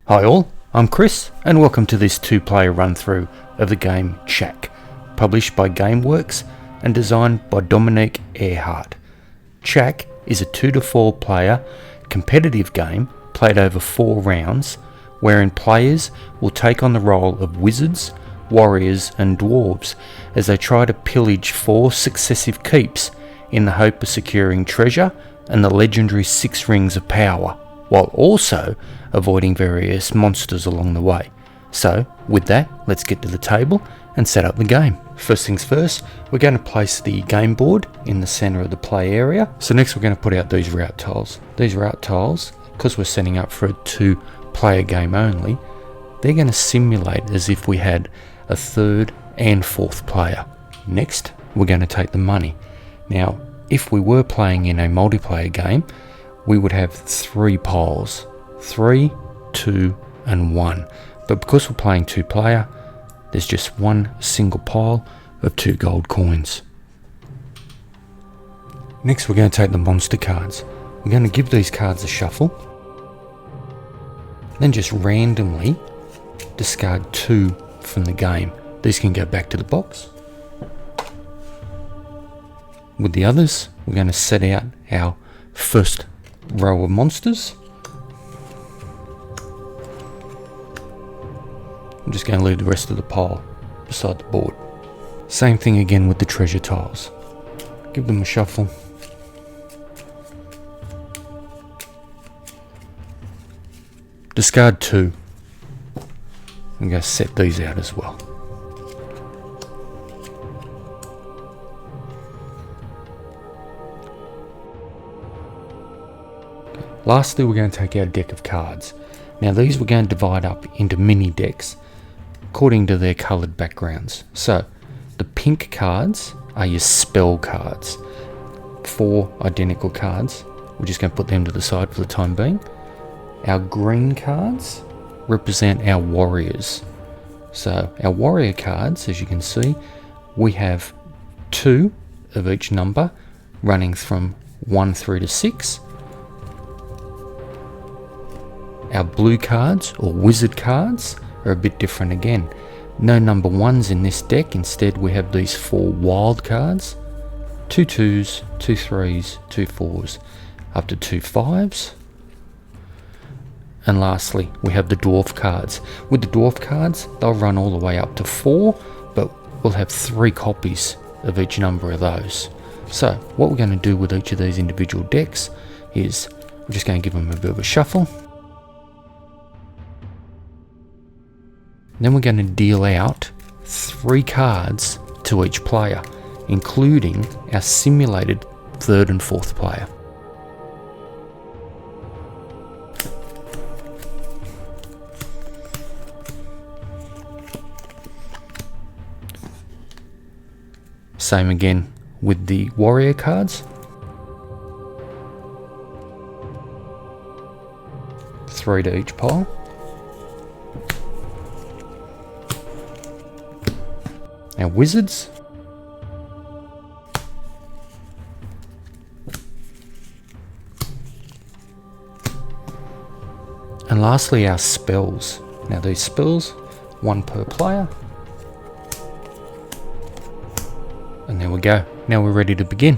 Hi all, I'm Chris and welcome to this two-player run-through of the game TSChak, published by GameWorks and designed by Dominique Earhart. TSChak is a 2 to 4 player competitive game played over 4 rounds, wherein players will take on the role of wizards, warriors and dwarves as they try to pillage 4 successive keeps in the hope of securing treasure and the legendary 6 rings of power, while also avoiding various monsters along the way. So, with that, let's get to the table and set up the game. First things first, we're going to place the game board in the center of the play area. So next we're going to put out these route tiles. These route tiles, because we're setting up for a 2-player game only, they're going to simulate as if we had a 3rd and 4th player. Next, we're going to take the money. Now, if we were playing in a multiplayer game, we would have 3 piles, 3, 2 and 1. But because we're playing 2-player, there's just one single pile of 2 gold coins. Next we're going to take the monster cards. We're going to give these cards a shuffle, then just randomly discard 2 from the game. These can go back to the box. With the others, we're going to set out our first row of monsters. I'm just going to leave the rest of the pile beside the board. Same thing again with the treasure tiles. Give them a shuffle. Discard 2. I'm going to set these out as well. Lastly, we're going to take our deck of cards. Now these we're going to divide up into mini decks according to their coloured backgrounds. So the pink cards are your spell cards. 4 identical cards. We're just going to put them to the side for the time being. Our green cards represent our warriors. So our warrior cards, as you can see, we have 2 of each number running from 1 through to 6. Our blue cards, or wizard cards, are a bit different again. No number 1s in this deck, instead we have these 4 wild cards. 2 2s, 2 3s, 2 4s, up to 2 5s. And lastly, we have the dwarf cards. With the dwarf cards, they'll run all the way up to 4, but we'll have 3 copies of each number of those. So, what we're going to do with each of these individual decks is, we're just going to give them a bit of a shuffle. Then we're going to deal out 3 cards to each player, including our simulated 3rd and 4th player. Same again with the warrior cards. 3 to each pile. Our wizards. And lastly our spells. Now these spells, 1 per player. And there we go. Now we're ready to begin.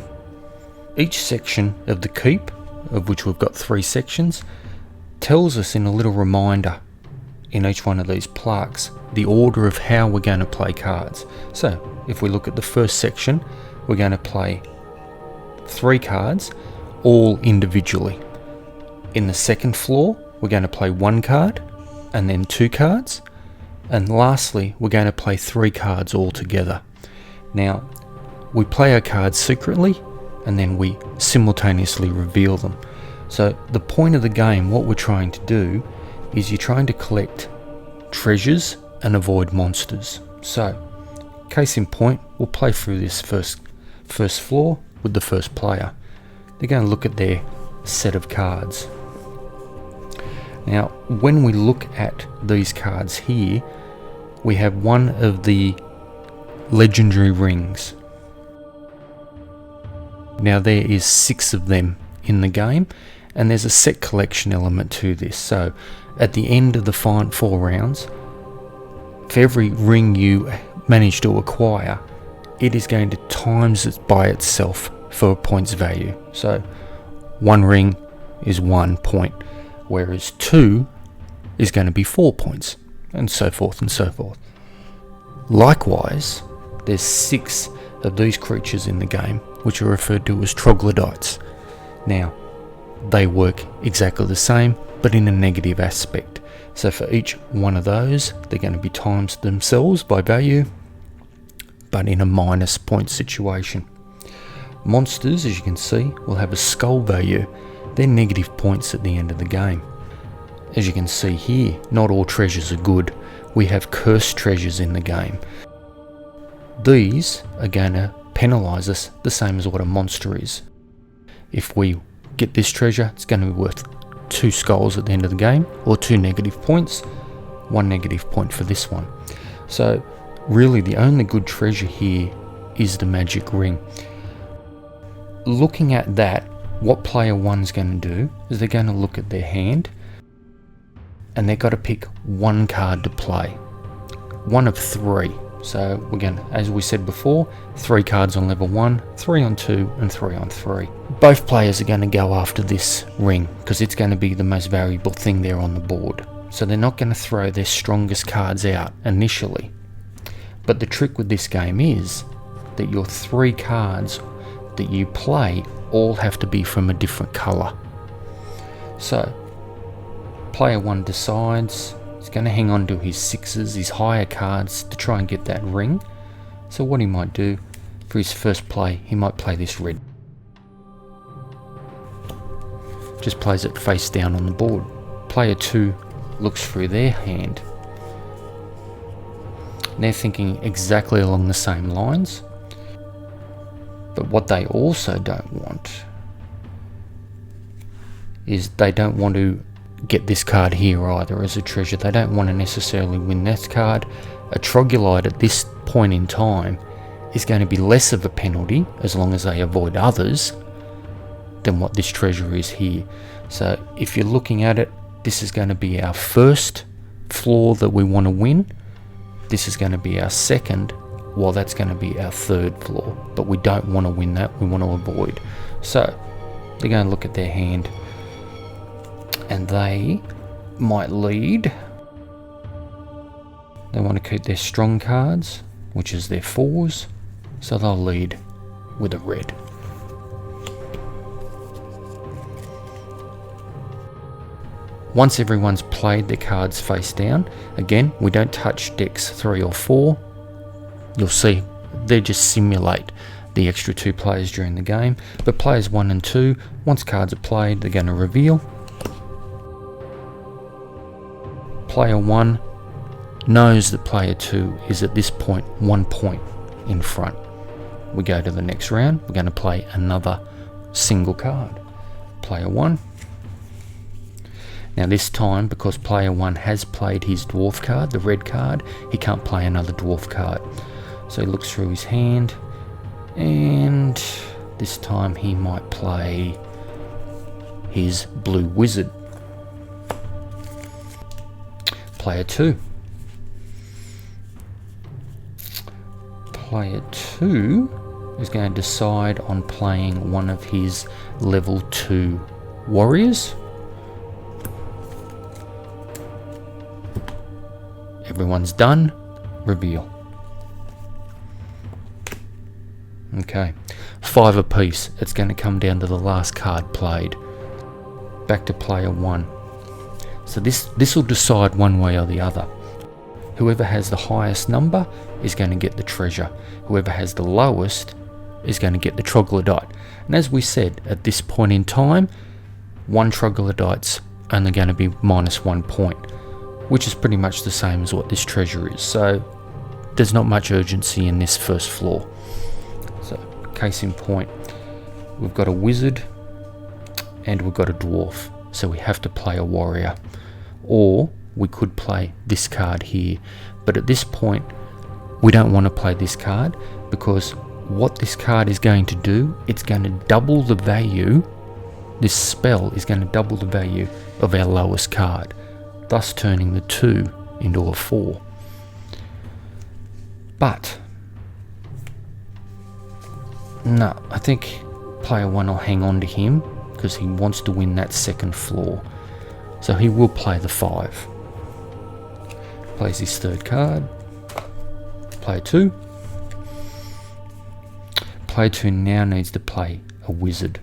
Each section of the keep, of which we've got 3 sections, tells us in a little reminder in each one of these plaques the order of how we're going to play cards. So if we look at the first section, we're going to play 3 cards all individually. In the second floor, we're going to play 1 card and then 2 cards, and lastly we're going to play 3 cards all together. Now we play our cards secretly and then we simultaneously reveal them. So the point of the game, what we're trying to do, is you're trying to collect treasures and avoid monsters. So, case in point, we'll play through this first floor with the first player. They're going to look at their set of cards. Now, when we look at these cards here, we have one of the legendary rings. Now there is 6 of them in the game, and there's a set collection element to this. So at the end of the final 4 rounds, for every ring you manage to acquire, it is going to times it by itself for a points value. So 1 ring is 1 point, whereas 2 is going to be 4 points, and so forth and so forth. Likewise, there's 6 of these creatures in the game, which are referred to as troglodytes. Now, they work exactly the same, but in a negative aspect. So for each one of those, they're going to be times themselves by value, but in a minus point situation. Monsters, as you can see, will have a skull value. They're negative points at the end of the game. As you can see here, not all treasures are good. We have cursed treasures in the game. These are going to penalise us the same as what a monster is. If we get this treasure, it's going to be worth 2 skulls at the end of the game, or 2 negative points, 1 negative point for this one. So really the only good treasure here is the magic ring. Looking at that, what player 1's going to do is they're going to look at their hand, and they've got to pick 1 card to play. 1 of 3. So we're going to, as we said before, 3 cards on level 1, 3 on 2, and 3 on 3. Both players are going to go after this ring because it's going to be the most valuable thing there on the board. So they're not going to throw their strongest cards out initially. But the trick with this game is that your 3 cards that you play all have to be from a different colour. So player 1 decides he's going to hang on to his 6s, his higher cards, to try and get that ring. So what he might do for his first play, he might play this red. Just plays it face down on the board. Player 2 looks through their hand. They're thinking exactly along the same lines. But what they also don't want is they don't want to get this card here either as a treasure. They don't want to necessarily win this card. A troglodyte at this point in time is going to be less of a penalty as long as they avoid others than what this treasure is here. So if you're looking at it, this is going to be our first floor that we want to win. This is going to be our second, while that's going to be our third floor. But we don't want to win that, we want to avoid. So they're going to look at their hand, and they might lead. They want to keep their strong cards, which is their 4s, so they'll lead with a red. Once everyone's played their cards face down, again, we don't touch decks 3 or 4. You'll see they just simulate the extra 2 players during the game. But players 1 and 2, once cards are played, they're going to reveal. Player 1 knows that player 2 is at this point 1 point in front. We go to the next round, we're going to play another single card. Player 1. Now this time, because player 1 has played his dwarf card, the red card, he can't play another dwarf card. So he looks through his hand, and this time he might play his blue wizard. Player 2. Player 2 is going to decide on playing one of his level 2 warriors. Everyone's done. Reveal. Okay, 5 apiece. It's going to come down to the last card played. Back to player 1. So this will decide one way or the other. Whoever has the highest number is going to get the treasure. Whoever has the lowest is going to get the troglodyte. And as we said, at this point in time, 1 troglodyte's only going to be minus 1 point, which is pretty much the same as what this treasure is. So there's not much urgency in this first floor. So case in point, we've got a wizard and we've got a dwarf. So we have to play a warrior. Or we could play this card here. But at this point, we don't want to play this card, because what this card is going to do, it's going to double the value. This spell is going to double the value of our lowest card. thus turning the 2 into a 4. But no, I think player 1 will hang on to him because he wants to win that second floor. So he will play the 5. Plays his third card. Player 2. Player 2 now needs to play a wizard.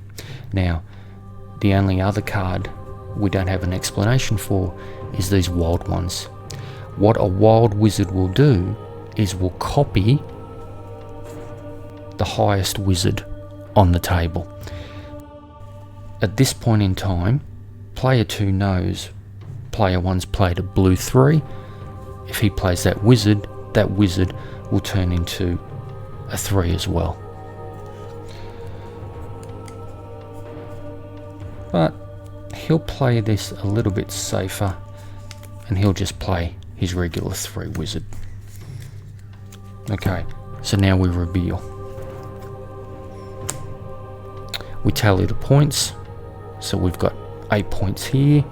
Now, the only other card we don't have an explanation for is these wild ones. What a wild wizard will do is will copy the highest wizard on the table. At this point in time, player 2 knows player 1's played a blue 3. If he plays that wizard will turn into a 3 as well. But he'll play this a little bit safer and he'll just play his regular 3 wizard. Okay, so now we reveal. We tally the points. So we've got 8 points here,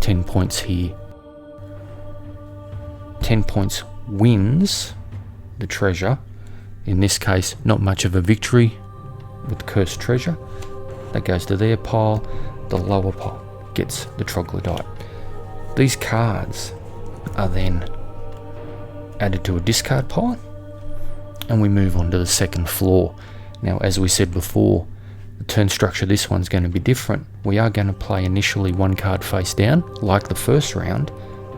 10 points here. 10 points wins the treasure. In this case, not much of a victory with cursed treasure. That goes to their pile. The lower pile gets the troglodyte. These cards are then added to a discard pile, and we move on to the second floor. Now, as we said before, the turn structure, this one's going to be different. We are going to play initially 1 card face down, like the first round,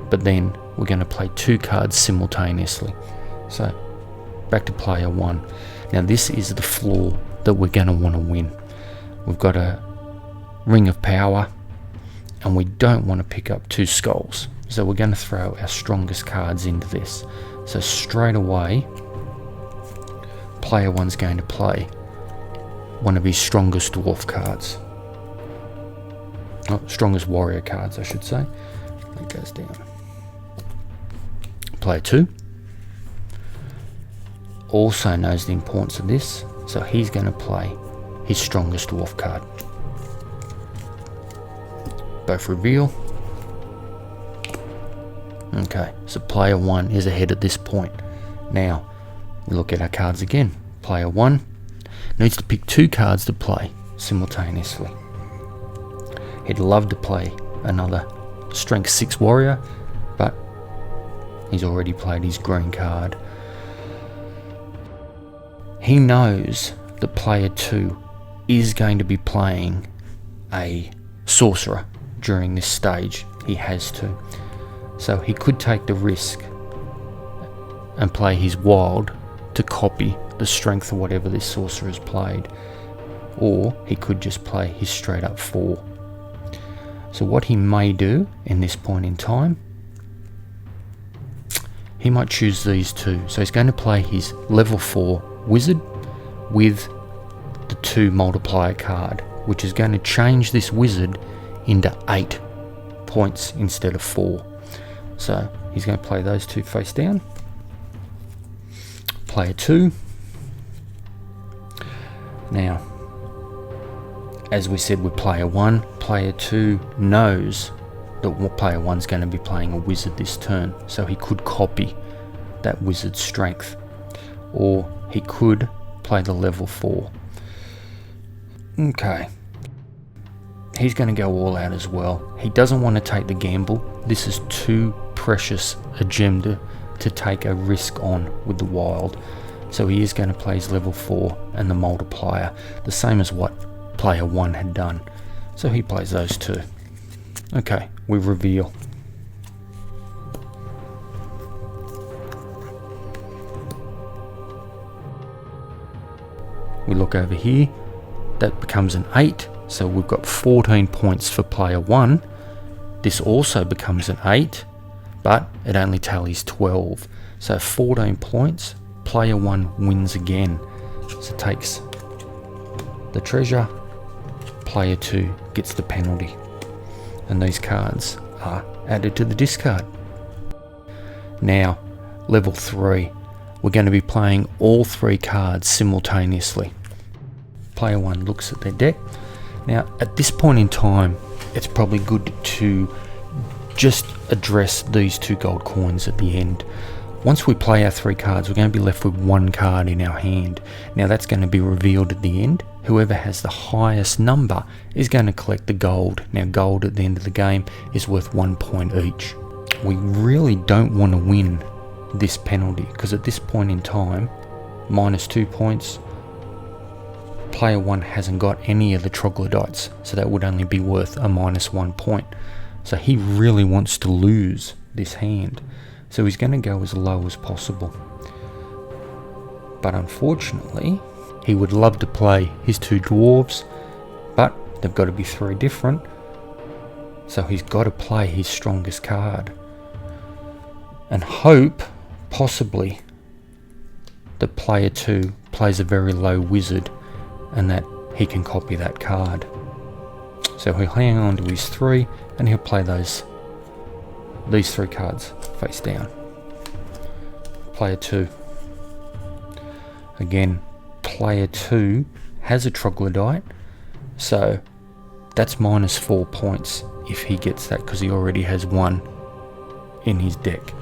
but then we're going to play 2 cards simultaneously. So, back to player 1. Now, this is the floor that we're going to want to win. We've got a ring of power, and we don't want to pick up 2 skulls. So we're going to throw our strongest cards into this. So straight away, player 1's going to play one of his strongest dwarf cards. Oh, strongest warrior cards, I should say. That goes down. Player 2 also knows the importance of this, so he's going to play his strongest dwarf card. Both reveal. Okay, so player 1 is ahead at this point. Now, we look at our cards again. Player 1 needs to pick 2 cards to play simultaneously. He'd love to play another strength 6 warrior, but he's already played his green card. He knows that player 2 is going to be playing a sorcerer during this stage. He has to. So he could take the risk and play his wild to copy the strength of whatever this sorcerer has played. Or he could just play his straight up 4. So what he may do in this point in time, he might choose these 2. So he's going to play his level 4 wizard with the 2 multiplier card, which is going to change this wizard into 8 points instead of 4. So he's going to play those 2 face down. Player 2. Now, as we said with player 1, player 2 knows that player 1's going to be playing a wizard this turn, so he could copy that wizard's strength, or he could play the level 4. Okay, he's going to go all out as well. He doesn't want to take the gamble. This is too precious a gem to take a risk on with the wild, so he is going to play his level 4 and the multiplier, the same as what player 1 had done. So he plays those 2. Okay, we reveal. We look over here, that becomes an 8, so we've got 14 points for player 1. This also becomes an 8, but it only tallies 12, so 14 points. Player 1 wins again, so takes the treasure. Player 2 gets the penalty, and these cards are added to the discard. Now, level 3, we're going to be playing all 3 cards simultaneously. Player 1 looks at their deck. Now, at this point in time, it's probably good to just address these 2 gold coins at the end. Once we play our 3 cards, we're going to be left with 1 card in our hand. Now that's going to be revealed at the end. Whoever has the highest number is going to collect the gold. Now gold at the end of the game is worth 1 point each. We really don't want to win this penalty, because at this point in time, -2 points, player 1 hasn't got any of the troglodytes, so that would only be worth a -1 point. So he really wants to lose this hand, so he's going to go as low as possible. But unfortunately, he would love to play his 2 dwarves, but they've got to be 3 different, so he's got to play his strongest card and hope possibly that player 2 plays a very low wizard and that he can copy that card. So he'll hang on to his 3 and he'll play these 3 cards face down. Player 2. Again, player 2 has a troglodyte, so that's -4 points if he gets that, because he already has 1 in his deck.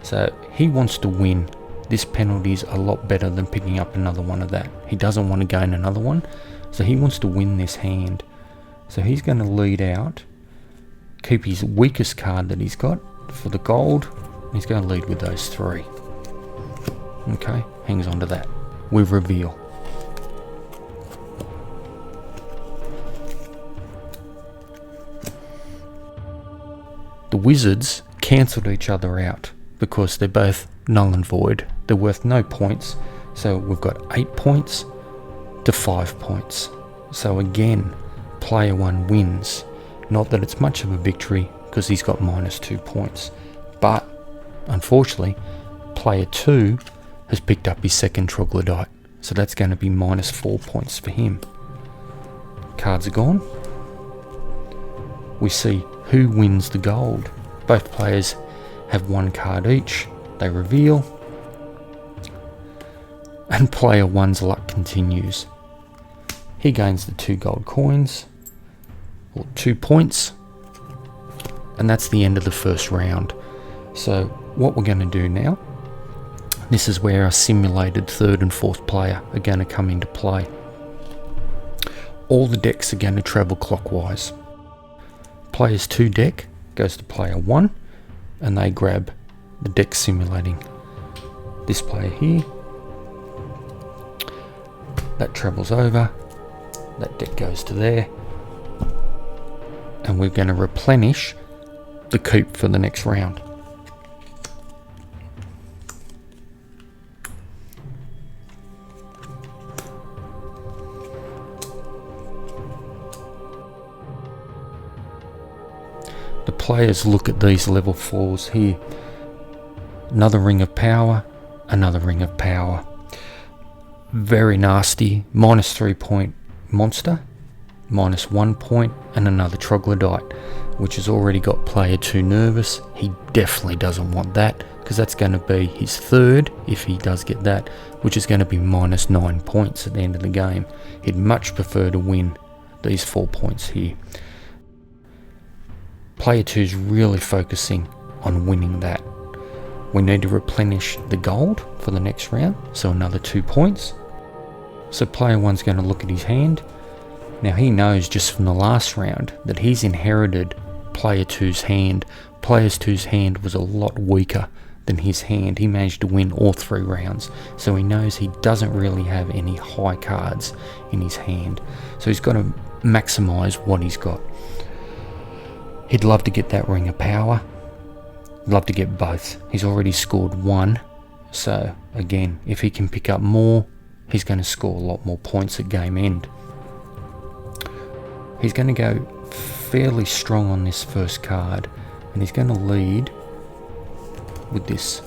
So he wants to win. This penalty is a lot better than picking up another one of that. He doesn't want to gain another one, so he wants to win this hand. So he's going to lead out, keep his weakest card that he's got for the gold, and he's going to lead with those 3. Okay, hangs on to that. We reveal. The wizards cancelled each other out because they're both null and void. They're worth no points, so we've got 8 points to 5 points. So again, player 1 wins. Not that it's much of a victory, because he's got -2 points, but unfortunately player 2 has picked up his second troglodyte, so that's going to be -4 points for him. Cards are gone. We see who wins the gold. Both players have 1 card each. They reveal, and player 1's luck continues. He gains the 2 gold coins, or 2 points, and that's the end of the first round. So what we're going to do now, this is where our simulated 3rd and 4th player are going to come into play. All the decks are going to travel clockwise. Player's 2 deck goes to player 1, and they grab the deck simulating this player here. That travels over, that deck goes to there, and we're going to replenish the coop for the next round. The players look at these level 4s here. Another ring of power, another ring of power. Very nasty, -3 point monster, -1 point, and another troglodyte, which has already got player 2 nervous. He definitely doesn't want that, because that's going to be his 3rd if he does get that, which is going to be -9 points at the end of the game. He'd much prefer to win these 4 points here. Player 2 is really focusing on winning that. We need to replenish the gold for the next round, so another 2 points. So player 1's going to look at his hand. Now he knows just from the last round that he's inherited player 2's hand. Player 2's hand was a lot weaker than his hand. He managed to win all 3 rounds, so he knows he doesn't really have any high cards in his hand. So he's got to maximise what he's got. He'd love to get that ring of power. He'd love to get both. He's already scored 1, so again, if he can pick up more, he's going to score a lot more points at game end. He's going to go fairly strong on this first card, and he's going to lead with this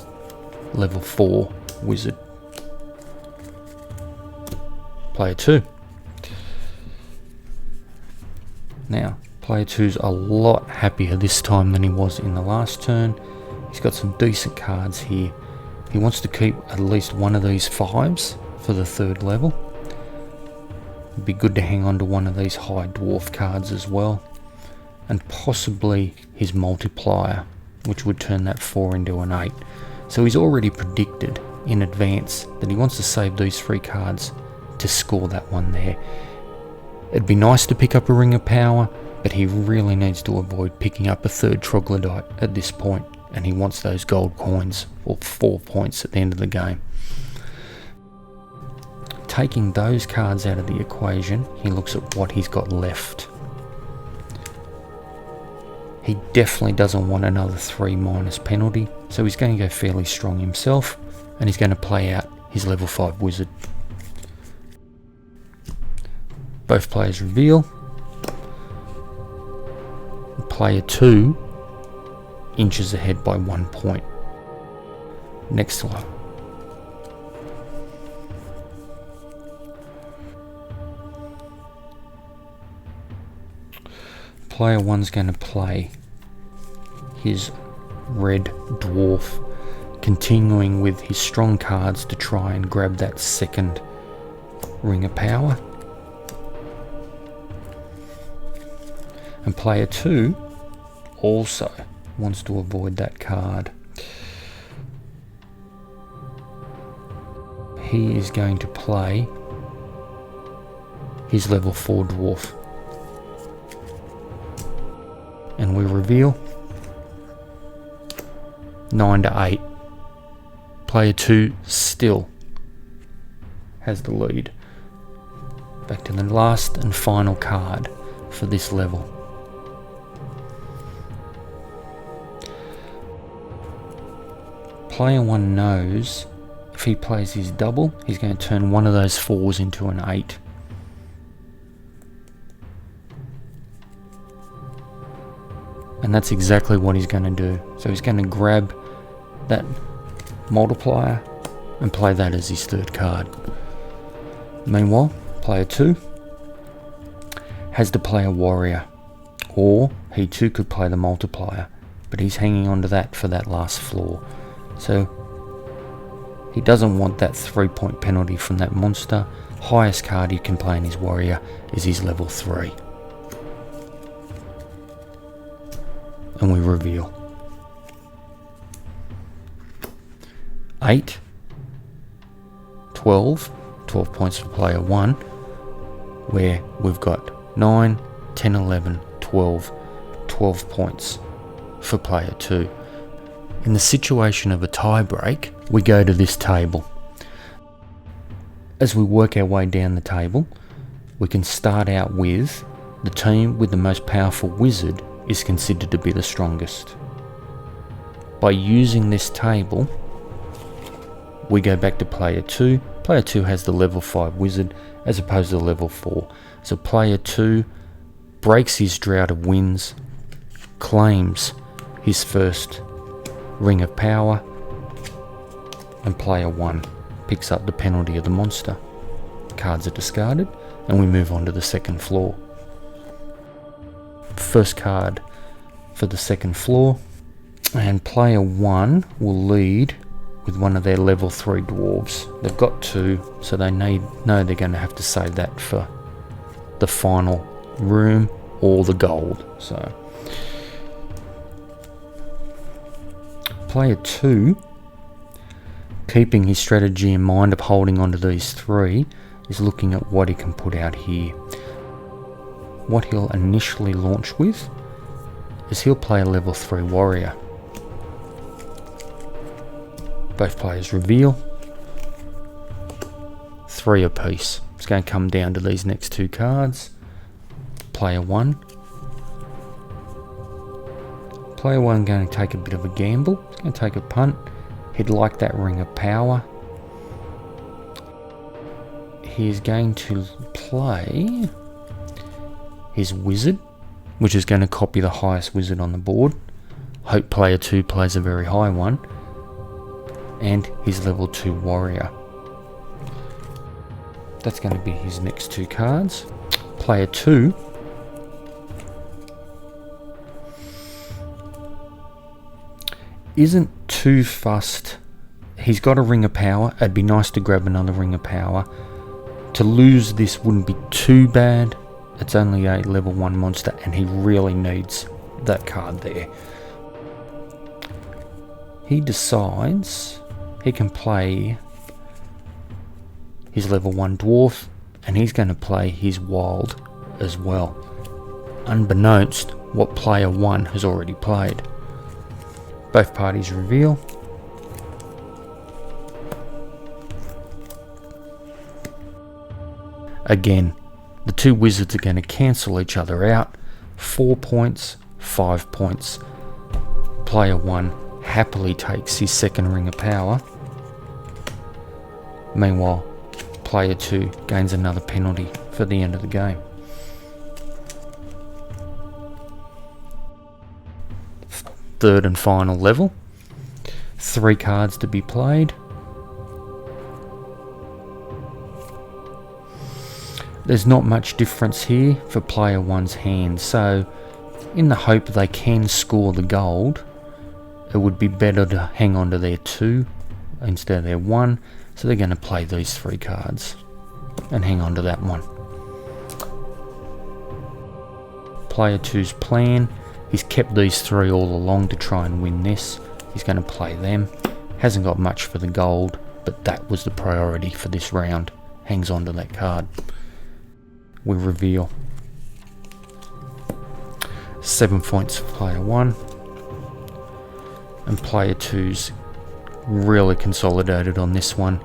level 4 wizard. Player 2. Now, player 2's a lot happier this time than he was in the last turn. He's got some decent cards here. He wants to keep at least one of these 5s for the 3rd level. It'd be good to hang on to one of these high dwarf cards as well. and possibly his multiplier, which would turn that 4 into an 8. So he's already predicted in advance that he wants to save these 3 cards to score that one there. It'd be nice to pick up a Ring of Power, but he really needs to avoid picking up a 3rd Troglodyte at this point, and he wants those gold coins, or 4 points at the end of the game. Taking those cards out of the equation, he looks at what he's got left. He definitely doesn't want another 3 minus penalty, so he's going to go fairly strong himself, and he's going to play out his level 5 wizard. Both players reveal. Player 2 inches ahead by 1 point. Next one. Player 1's going to play his red dwarf, continuing with his strong cards to try and grab that 2nd Ring of Power. And player 2 also wants to avoid that card. He is going to play his level 4 dwarf. And we reveal 9 to 8. Player 2 still has the lead. Back to the last and final card for this level. Player 1 knows if he plays his double, he's going to turn one of those 4s into an 8. And that's exactly what he's going to do. So he's going to grab that multiplier and play that as his 3rd card. Meanwhile, player 2 has to play a warrior, or he too could play the multiplier, but he's hanging on to that for that last floor. So he doesn't want that 3-point penalty from that monster. Highest card you can play in his warrior is his level 3. And we reveal 8, 12 points for player 1, where we've got 9, 10, 11, 12 points for player 2. In the situation of a tie break, we go to this table. As we work our way down the table, we can start out with the team with the most powerful wizard is considered to be the strongest. By using this table, we go back to player 2. Player 2 has the level 5 wizard as opposed to the level 4. So player 2 breaks his drought of winds, claims his 1st Ring of Power, and player 1 picks up the penalty of the monster. Cards are discarded, and we move on to the 2nd floor. First card for the 2nd floor, and player 1 will lead with one of their level 3 dwarves. They've got 2, so they know they're going to have to save that for the final room or the gold. So player 2, keeping his strategy in mind of holding onto these 3, is looking at what he can put out here. What he'll initially launch with is he'll play a level 3 warrior. Both players reveal 3 apiece. It's going to come down to these next 2 cards. Player 1. Player 1 going to take a bit of a gamble. He's going to take a punt. He'd like that Ring of Power. He's going to play his wizard, which is going to copy the highest wizard on the board. Hope player 2 plays a very high one. And his level 2 warrior. That's going to be his next 2 cards. Player 2 isn't too fussed. He's got a Ring of Power. It'd be nice to grab another Ring of Power. To lose this wouldn't be too bad, It's only a level 1 monster and he really needs that card there. He decides he can play his level 1 dwarf and he's going to play his wild as well, unbeknownst what player 1 has already played. Both parties reveal. Again, the two wizards are going to cancel each other out. 4 points, 5 points. Player 1 happily takes his second ring of power. Meanwhile, player 2 gains another penalty for the end of the game. Third and final level. 3 cards to be played. There's not much difference here for player 1's hand, so in the hope they can score the gold, it would be better to hang on to their 2 instead of their 1, so they're going to play these 3 cards and hang on to that one. Player 2's plan, he's kept these 3 all along to try and win this. He's going to play them. Hasn't got much for the gold, but that was the priority for this round. Hangs on to that card. We reveal 7 points for player 1, and player 2's really consolidated on this one.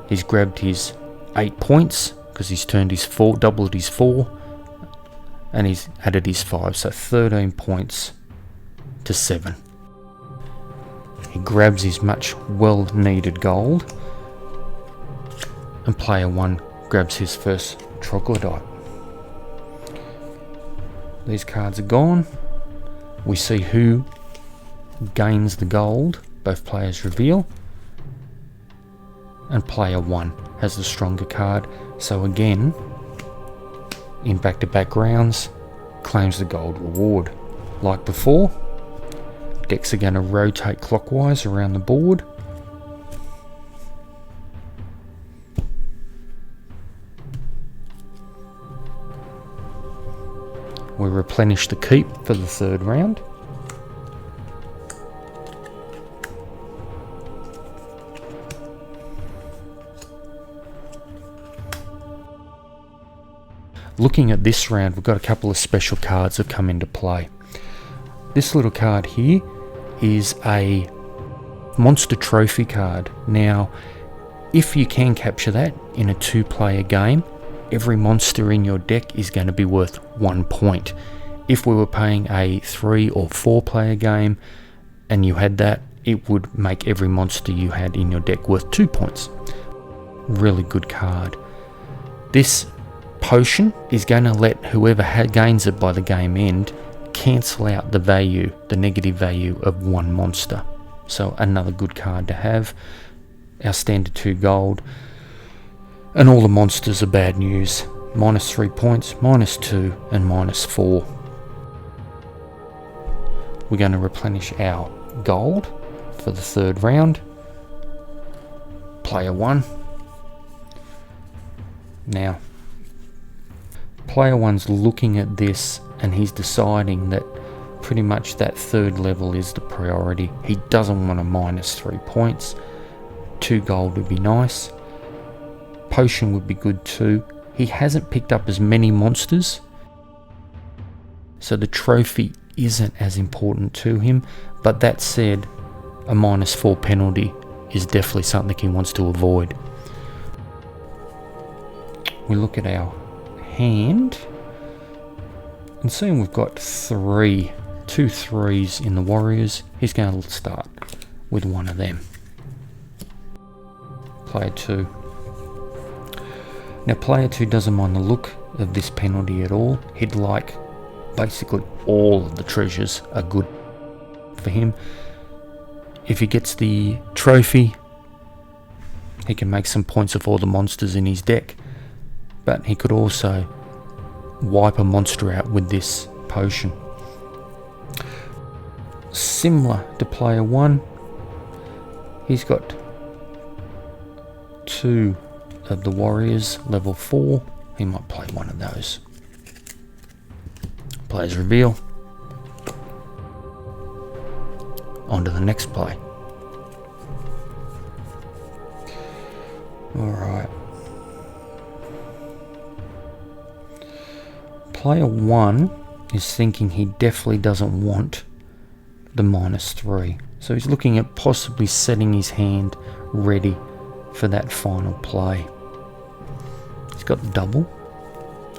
He's grabbed his 8 points because he's turned his 4, doubled his 4, and he's added his 5, so 13 points to 7. He grabs his much well needed gold, and player 1 grabs his first troglodyte. These cards are gone. We see who gains the gold. Both players reveal. And player 1 has the stronger card. So again, in back-to-back rounds, claims the gold reward. Like before, decks are going to rotate clockwise around the board. We replenish the keep for the third round. Looking at this round, we've got a couple of special cards that come into play. This little card here is a monster trophy card. Now, if you can capture that in a 2-player game, every monster in your deck is going to be worth 1 point. If we were playing a 3 or 4-player game and you had that, it would make every monster you had in your deck worth 2 points. Really good card. This potion is going to let whoever gains it by the game end cancel out the value, the negative value of 1 monster. So another good card to have. Our standard 2 gold. And all the monsters are bad news. -3 points, -2 and -4. We're going to replenish our gold for the third round. Player 1. Now, player 1's looking at this and he's deciding that pretty much that third level is the priority. He doesn't want a -3 points. 2 gold would be nice. Potion would be good too. He hasn't picked up as many monsters, so the trophy isn't as important to him. But that said, a -4 penalty is definitely something he wants to avoid. We look at our hand and seeing we've got 2 3s in the warriors. He's going to start with one of them. Player 2. Now player 2 doesn't mind the look of this penalty at all. He'd like basically all of the treasures are good for him. If he gets the trophy, he can make some points of all the monsters in his deck, but he could also wipe a monster out with this potion. Similar to player 1, he's got 2 of the warriors level 4. He might play one of those. Players reveal. On to the next play. Alright. Player 1 is thinking he definitely doesn't want the -3. So he's looking at possibly setting his hand ready for that final play. He's got the double.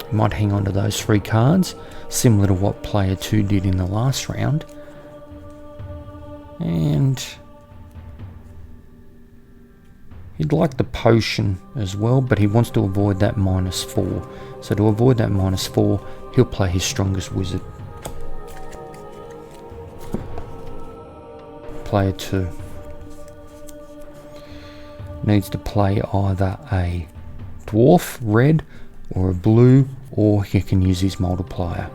He might hang on to those 3 cards, similar to what player 2 did in the last round. And he'd like the potion as well, but he wants to avoid that -4. So to avoid that -4, he'll play his strongest wizard. Player 2 needs to play either a dwarf, red, or a blue, or he can use his multiplier.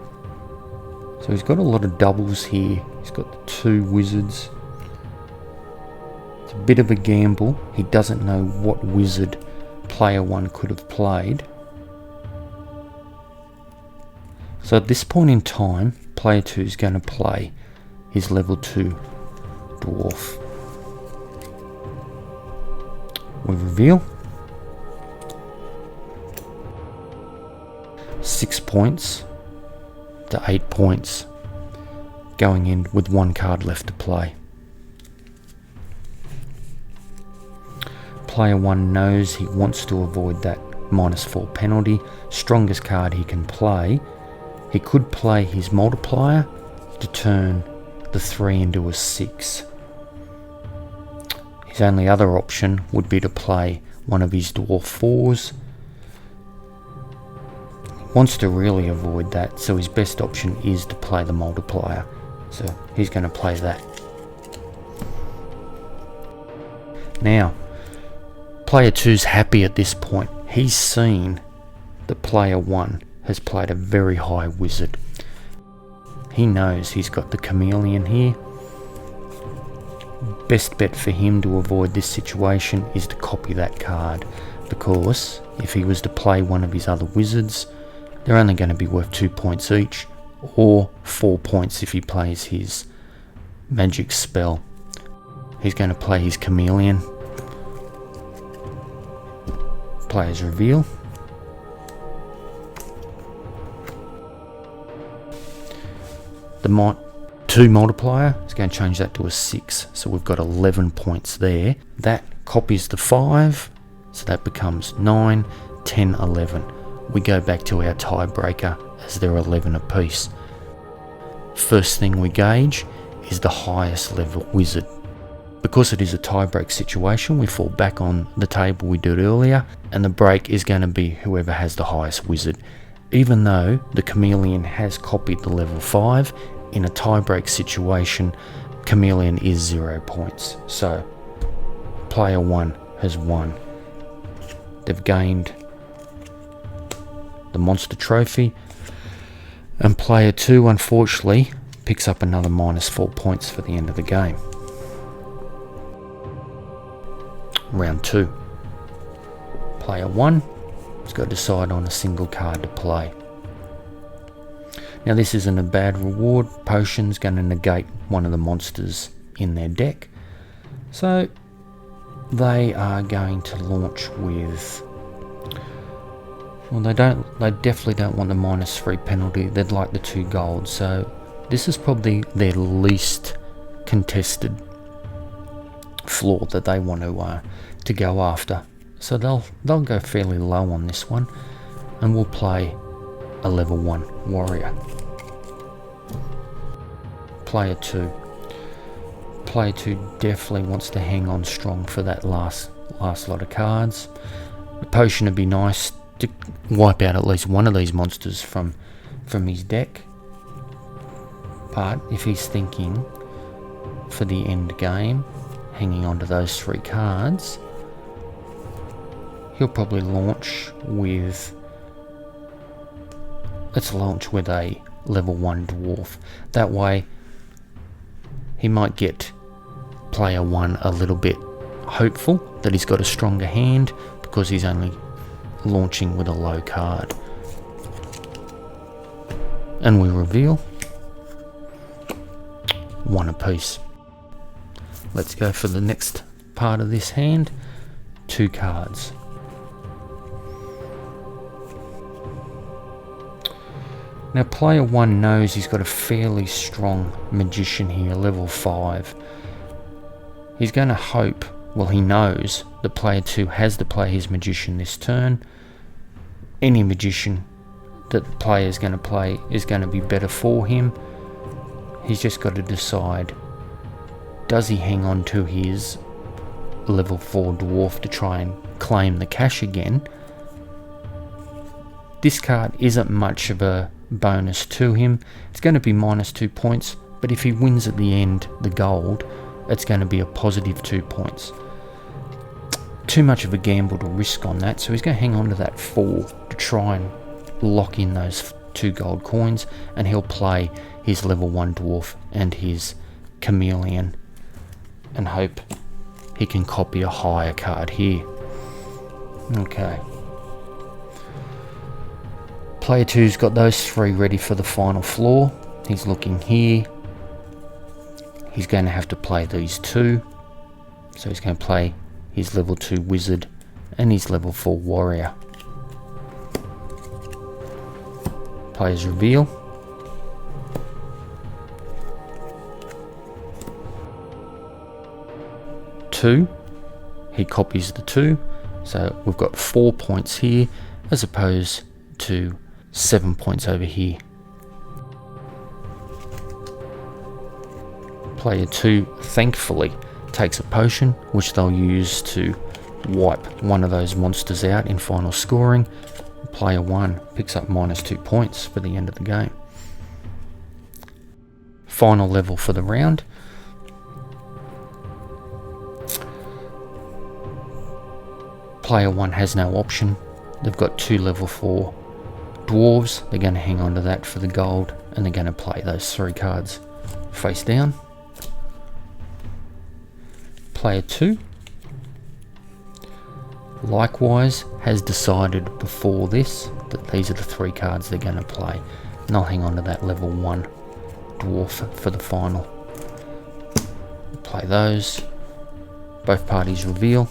So he's got a lot of doubles here. He's got the 2 wizards. It's a bit of a gamble. He doesn't know what wizard player 1 could have played. So at this point in time, player 2 is going to play his level 2 dwarf. We reveal. 6 points to 8 points, going in with 1 card left to play. Player 1 knows he wants to avoid that -4 penalty. Strongest card he can play. He could play his multiplier to turn the 3 into a 6. His only other option would be to play one of his dwarf 4s. He wants to really avoid that, so his best option is to play the multiplier. So he's going to play that. Now, player 2's happy at this point. He's seen that player 1 has played a very high wizard. He knows he's got the chameleon here. Best bet for him to avoid this situation is to copy that card, because if he was to play one of his other wizards, they're only going to be worth 2 points each, or 4 points if he plays his magic spell. He's going to play his chameleon. Players reveal. The 2 multiplier is going to change that to a 6, so we've got 11 points there. That copies the 5, so that becomes 9, 10, 11. We go back to our tiebreaker as they're 11 apiece. First thing we gauge is the highest level wizard. Because it is a tie-break situation, we fall back on the table we did earlier, and the break is going to be whoever has the highest wizard. Even though the chameleon has copied the level 5, in a tie-break situation, chameleon is 0 points. So, player 1 has won. They've gained the monster trophy, and player 2, unfortunately, picks up another -4 points for the end of the game. Round 2. Player 1 has got to decide on a single card to play. Now this isn't a bad reward. Potion's going to negate one of the monsters in their deck. So they are going to launch with... Well, they definitely don't want the -3 penalty. They'd like the 2 gold. So this is probably their least contested floor that they want to go after. So they'll go fairly low on this one, and we'll play a level 1 warrior. Player 2. Player 2 definitely wants to hang on strong for that last lot of cards. The potion would be nice to wipe out at least one of these monsters from his deck. But if he's thinking for the end game, hanging on to those 3 cards, he'll probably launch with... Let's launch with a level 1 dwarf. That way he might get player 1 a little bit hopeful that he's got a stronger hand, because he's only launching with a low card. and we reveal 1 apiece. Let's go for the next part of this hand. 2 cards. Now player 1 knows he's got a fairly strong magician here, level 5. He's going to hope, well he knows, that player 2 has to play his magician this turn. Any magician that the player is going to play is going to be better for him. He's just got to decide, does he hang on to his level 4 dwarf to try and claim the cash again? This card isn't much of a bonus to him. It's going to be -2 points, but if he wins at the end the gold, it's going to be a positive 2 points. Too much of a gamble to risk on that, so he's going to hang on to that 4 to try and lock in those 2 gold coins, and he'll play his level 1 dwarf and his chameleon and hope he can copy a higher card here. Okay. Player 2's got those 3 ready for the final floor. He's looking here. He's going to have to play these 2. So he's going to play his level 2 wizard and his level 4 warrior. Players reveal. Two. He copies the 2. So we've got 4 points here as opposed to 7 points over here. Player 2 thankfully takes a potion which they'll use to wipe one of those monsters out in final scoring. Player 1 picks up -2 points for the end of the game. Final level for the round. Player 1 has no option. They've got 2 level 4 dwarves. They're going to hang on to that for the gold, and they're going to play those 3 cards face down. Player 2 likewise has decided before this that these are the 3 cards they're going to play, and they'll hang on to that level 1 dwarf for the final. Play those. Both parties reveal.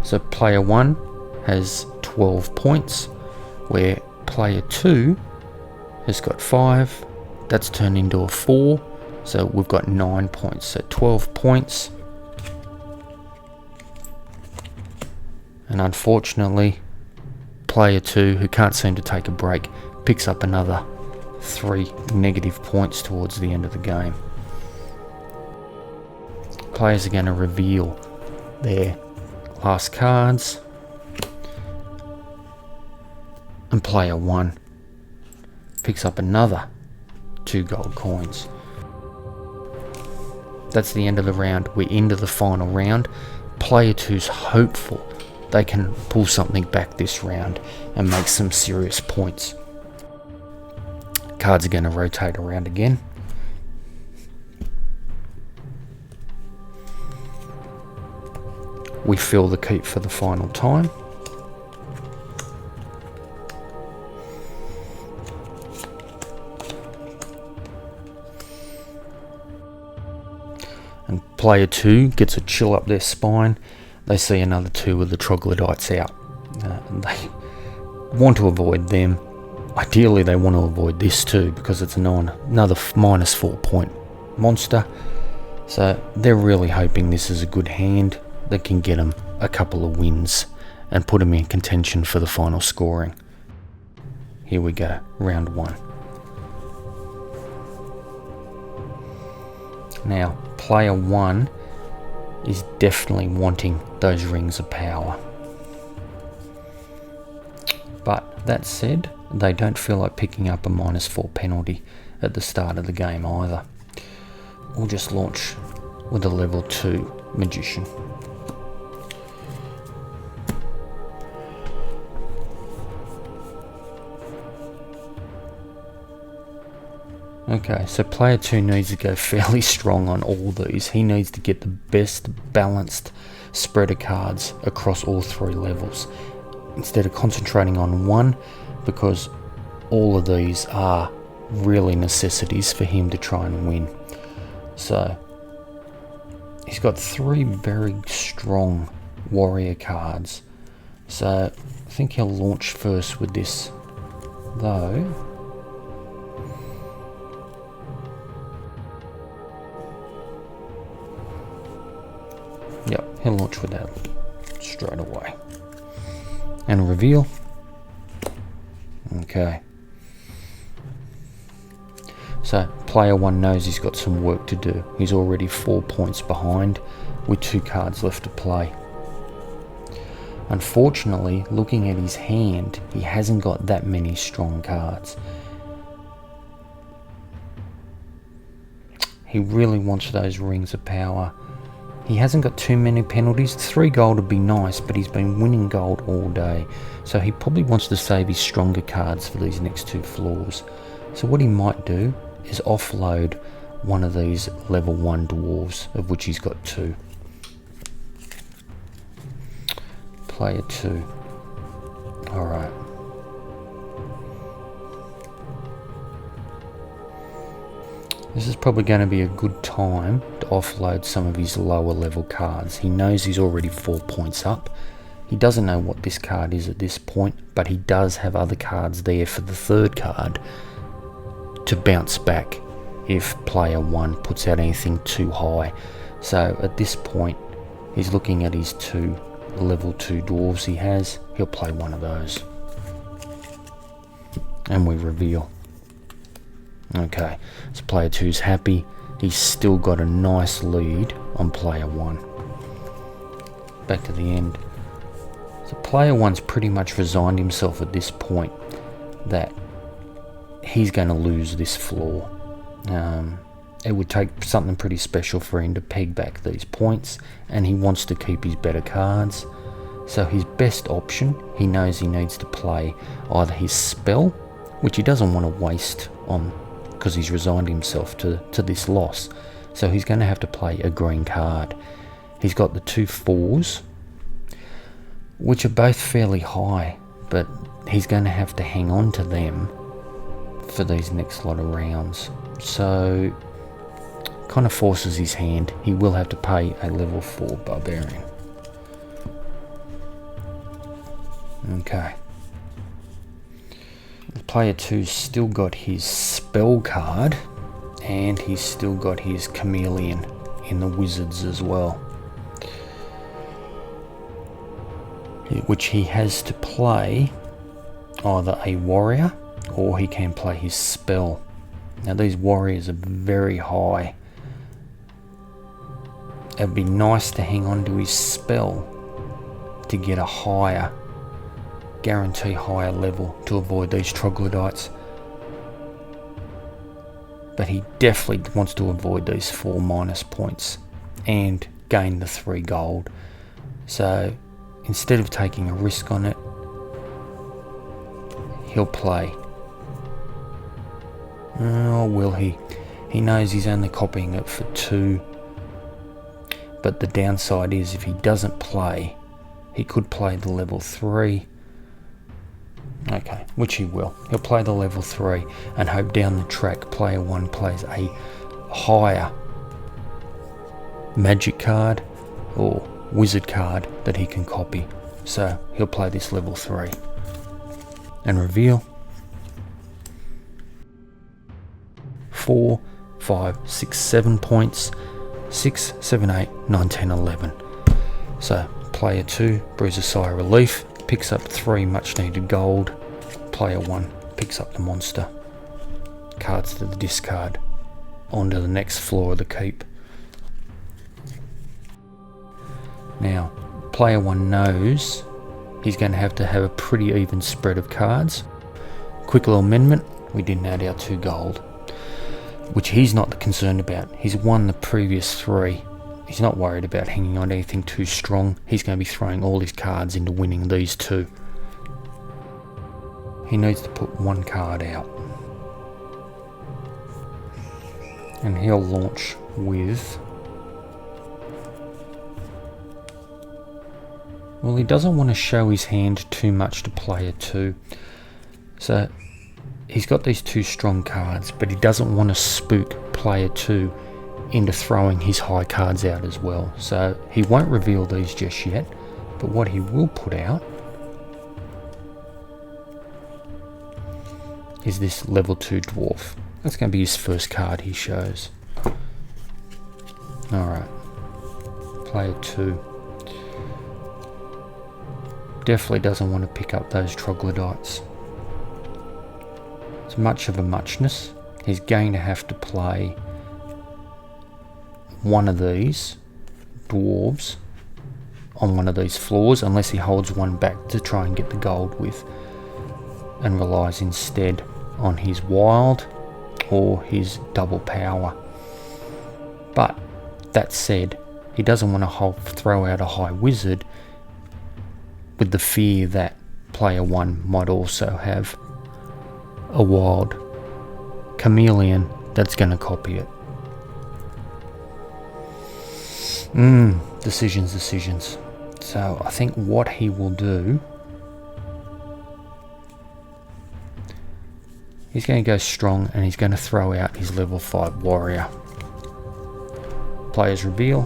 So player 1 has 12 points, where player 2 has got 5. That's turned into a 4, so we've got 9 points, so 12 points. And unfortunately, player 2, who can't seem to take a break, picks up another 3 negative points towards the end of the game. Players are going to reveal their last cards, and player 1 picks up another 2 gold coins. That's the end of the round. We're into the final round. Player 2's hopeful they can pull something back this round and make some serious points. Cards are going to rotate around again. We fill the keep for the final time. And player 2 gets a chill up their spine. They see another 2 of the troglodytes out. And they want to avoid them. Ideally they want to avoid this too, because it's another -4 point monster. So they're really hoping this is a good hand that can get them a couple of wins and put them in contention for the final scoring. Here we go, round 1. Now, player 1 is definitely wanting those rings of power. But that said, they don't feel like picking up a -4 penalty at the start of the game either. We'll just launch with a level 2 magician. Okay, so player 2 needs to go fairly strong on all these. He needs to get the best balanced spread of cards across all 3 levels. instead of concentrating on one, because all of these are really necessities for him to try and win. So he's got 3 very strong warrior cards, so I think he'll launch first with this, though. Yep, he'll launch with that straight away. And reveal. Okay. So player 1 knows he's got some work to do. He's already 4 points behind with 2 cards left to play. Unfortunately, looking at his hand, he hasn't got that many strong cards. He really wants those rings of power. He hasn't got too many penalties. 3 gold would be nice, but he's been winning gold all day. So he probably wants to save his stronger cards for these next 2 floors. So what he might do is offload one of these level 1 dwarves, of which he's got 2. Player 2. Alright. This is probably going to be a good time to offload some of his lower level cards. He knows he's already 4 points up. He doesn't know what this card is at this point, but he does have other cards there for the 3rd card to bounce back if player 1 puts out anything too high. So at this point, he's looking at his 2 level 2 dwarves he has. He'll play one of those. And we reveal. Okay, so player 2's happy. He's still got a nice lead on player 1. Back to the end. So player 1's pretty much resigned himself at this point that he's going to lose this floor. It would take something pretty special for him to peg back these points, and he wants to keep his better cards. So his best option, he knows he needs to play either his spell, which he doesn't want to waste on because he's resigned himself to this loss. So he's going to have to play a green card. He's got the 2 4s, which are both fairly high, but he's going to have to hang on to them for these next lot of rounds. So kind of forces his hand. He will have to pay a level 4 barbarian. Okay. Player 2's still got his spell card, and he's still got his chameleon in the wizards as well, which he has to play either a warrior or he can play his spell. Now these warriors are very high. It'd be nice to hang on to his spell to get a higher, guarantee higher level to avoid these troglodytes. But he definitely wants to avoid these 4 minus points and gain the 3 gold. So instead of taking a risk on it, he'll play. Oh, will he? He knows he's only copying it for 2. But the downside is if he doesn't play, he could play the level 3. Okay, which he will. He'll play the level 3 and hope down the track player 1 plays a higher magic card or wizard card that he can copy. So he'll play this level 3. And reveal. 4, 5, 6, 7 points. 6, 7, 8, 9, 10, 11. So player 2 breathes a sigh of relief, picks up 3 much needed gold. Player 1 picks up the monster. Cards to the discard. On to the next floor of the keep. Now, player 1 knows he's going to have a pretty even spread of cards. Quick little amendment, we didn't add our 2 gold, which he's not concerned about. He's won the previous 3. He's not worried about hanging on to anything too strong. He's going to be throwing all his cards into winning these 2. He needs to put 1 card out. And he'll launch with Well, he doesn't want to show his hand too much to player 2. So he's got these 2 strong cards, but he doesn't want to spook player 2 into throwing his high cards out as well. So he won't reveal these just yet, but what he will put out is this level 2 dwarf. That's going to be his first card he shows. Alright, player 2 definitely doesn't want to pick up those troglodytes. It's much of a muchness. He's going to have to play one of these dwarves on one of these floors, unless he holds one back to try and get the gold with, and relies instead on his wild or his double power. But that said, he doesn't want to throw out a high wizard with the fear that player 1 might also have a wild chameleon that's going to copy it. Decisions. So I think what he will do, he's going to go strong and he's going to throw out his level 5 warrior. Players reveal.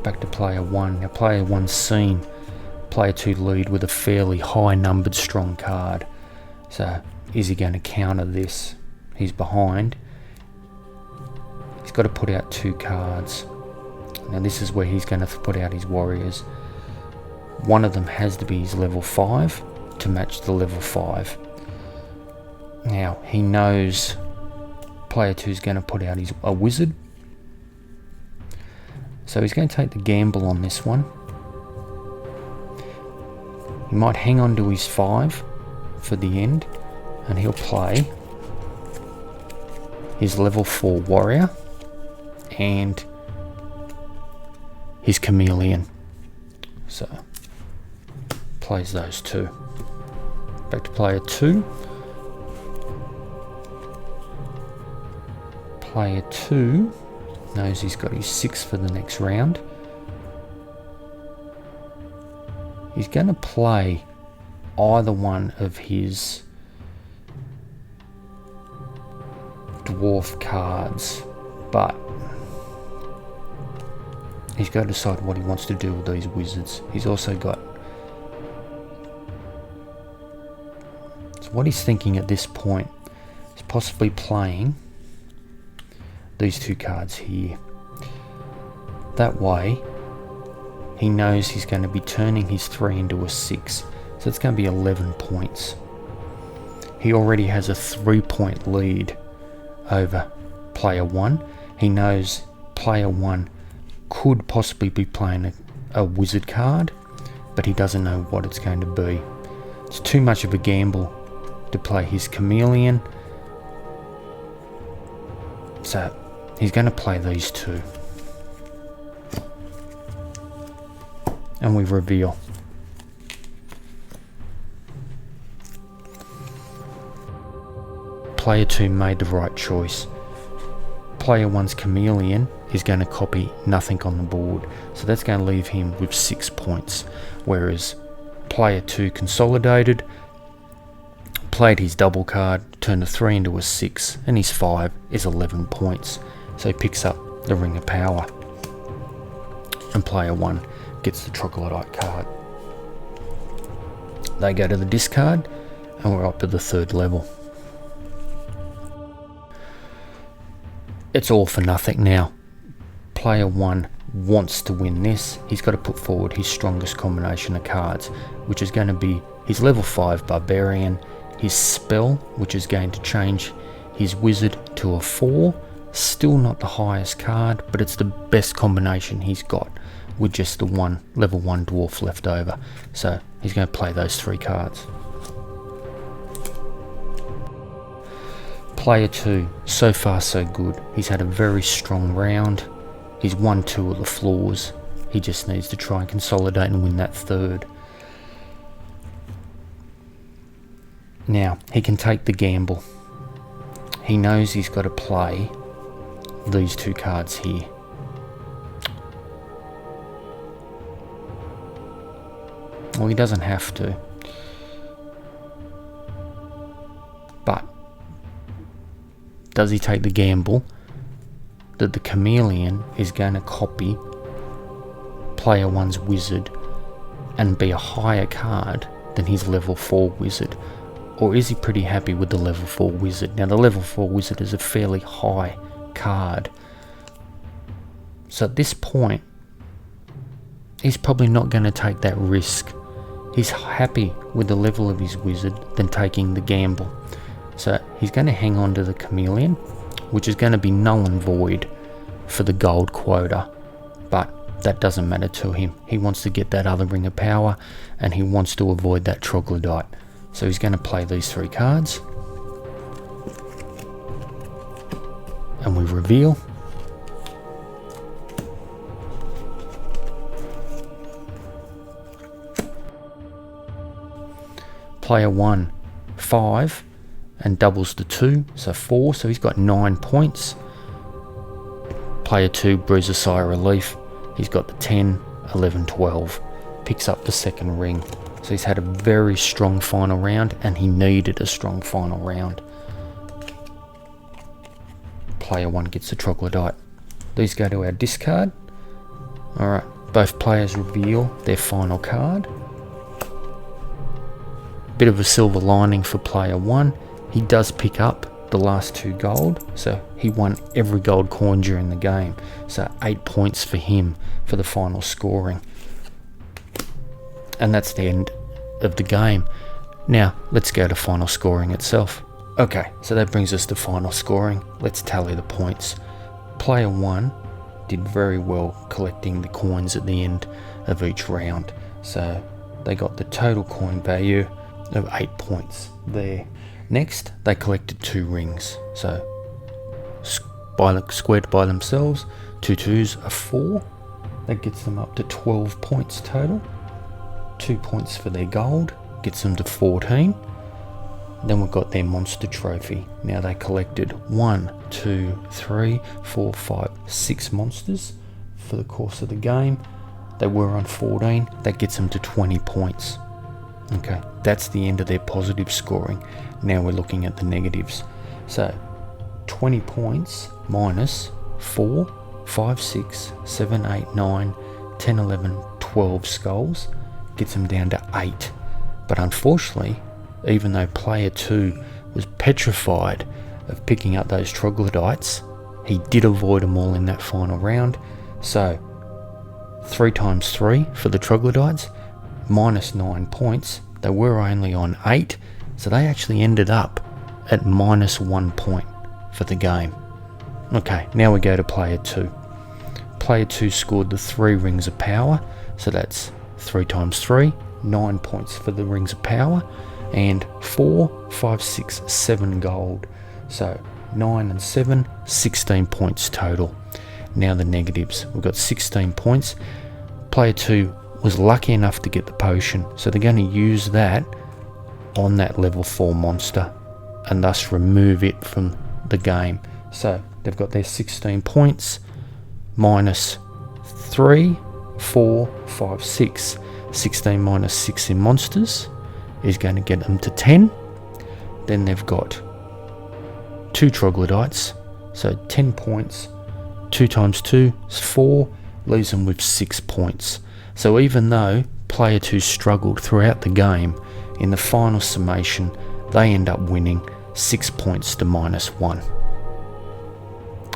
Back to player 1. Now player 1's seen player 2 lead with a fairly high numbered strong card. So is he going to counter this? He's behind. He's got to put out 2 cards. Now this is where he's going to put out his warriors. One of them has to be his level 5 to match the level 5. Now he knows player 2 is going to put out a wizard. So he's going to take the gamble on this one. He might hang on to his 5 for the end, and he'll play his level 4 warrior and his chameleon. So plays those 2. Back to player 2. Player 2 knows he's got his 6 for the next round. He's going to play either one of his dwarf cards, but he's got to decide what he wants to do with these wizards. He's also got... So what he's thinking at this point is possibly playing these 2 cards here. That way he knows he's going to be turning his 3 into a 6, so it's going to be 11 points. He already has a 3-point lead over player 1. He knows player 1 could possibly be playing a wizard card, but he doesn't know what it's going to be. It's too much of a gamble to play his chameleon, so he's going to play these 2. And we reveal. Player 2 made the right choice. Player 1's chameleon is going to copy nothing on the board, so that's going to leave him with 6 points, whereas player 2 consolidated, played his double card, turned a 3 into a 6, and his 5 is 11 points. So he picks up the Ring of Power, and player 1 gets the troglodyte card. They go to the discard, and we're up to the 3rd level. It's all for nothing now. Player 1 wants to win this. He's got to put forward his strongest combination of cards, which is going to be his level 5 barbarian, his spell, which is going to change his wizard to a 4. Still not the highest card, but it's the best combination he's got with just the level 1 dwarf left over. So he's going to play those 3 cards. Player 2, so far so good. He's had a very strong round. He's won 2 of the floors. He just needs to try and consolidate and win that 3rd. Now, he can take the gamble. He knows he's got to play these 2 cards here. Well, he doesn't have to. But does he take the gamble that the chameleon is going to copy player 1's wizard and be a higher card than his level 4 wizard? Or is he pretty happy with the level 4 wizard? Now the level 4 wizard is a fairly high card. So at this point, he's probably not going to take that risk. He's happy with the level of his wizard than taking the gamble. So he's going to hang on to the chameleon, which is going to be null and void for the gold quota. But that doesn't matter to him. He wants to get that other ring of power, and he wants to avoid that troglodyte. So he's going to play these 3 cards. And we reveal. Player 1, 5, and doubles the 2, so 4, so he's got 9 points. Player 2 breathes a sigh of relief. He's got the 10, 11, 12. Picks up the second ring. So he's had a very strong final round, and he needed a strong final round. Player 1 gets the troglodyte. These go to our discard. Alright, both players reveal their final card. Bit of a silver lining for player 1. He does pick up the last 2 gold, so he won every gold coin during the game. So 8 points for him for the final scoring. And that's the end of the game. Now let's go to final scoring itself. Okay, so that brings us to final scoring. Let's tally the points. Player 1 did very well collecting the coins at the end of each round. So they got the total coin value of 8 points there. Next, they collected 2 rings. So squared by themselves, 2 2s are 4. That gets them up to 12 points total. 2 points for their gold, gets them to 14. Then we've got their monster trophy. Now they collected 1, 2, 3, 4, 5, 6 monsters for the course of the game. They were on 14. That gets them to 20 points. Okay, that's the end of their positive scoring. Now we're looking at the negatives. So 20 points minus 4, 5, 6, 7, 8, 9, 10, 11, 12 skulls gets them down to 8. But unfortunately, even though player 2 was petrified of picking up those troglodytes, he did avoid them all in that final round. So 3 times 3 for the troglodytes, minus 9 points. They were only on 8, so they actually ended up at minus 1 point for the game. Okay, now we go to player 2. Player 2 scored the 3 rings of power, so that's 3 times 3, 9 points for the rings of power, and 4, 5, 6, 7 gold. So 9 and 7, 16 points total. Now the negatives. We've got 16 points. Player 2 was lucky enough to get the potion, so they're going to use that on that level 4 monster and thus remove it from the game. So they've got their 16 points minus 3, 4, 5, 6. 16 minus 6 in monsters is going to get them to 10. Then they've got 2 troglodytes, so 10 points. 2 times 2 is 4, leaves them with 6 points. So even though player 2 struggled throughout the game, in the final summation they end up winning 6 points to minus 1.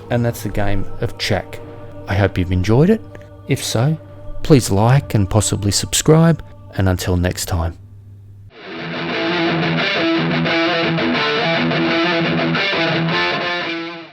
And that's the game of TSChak. I hope you've enjoyed it. If so, please like and possibly subscribe, and until next time.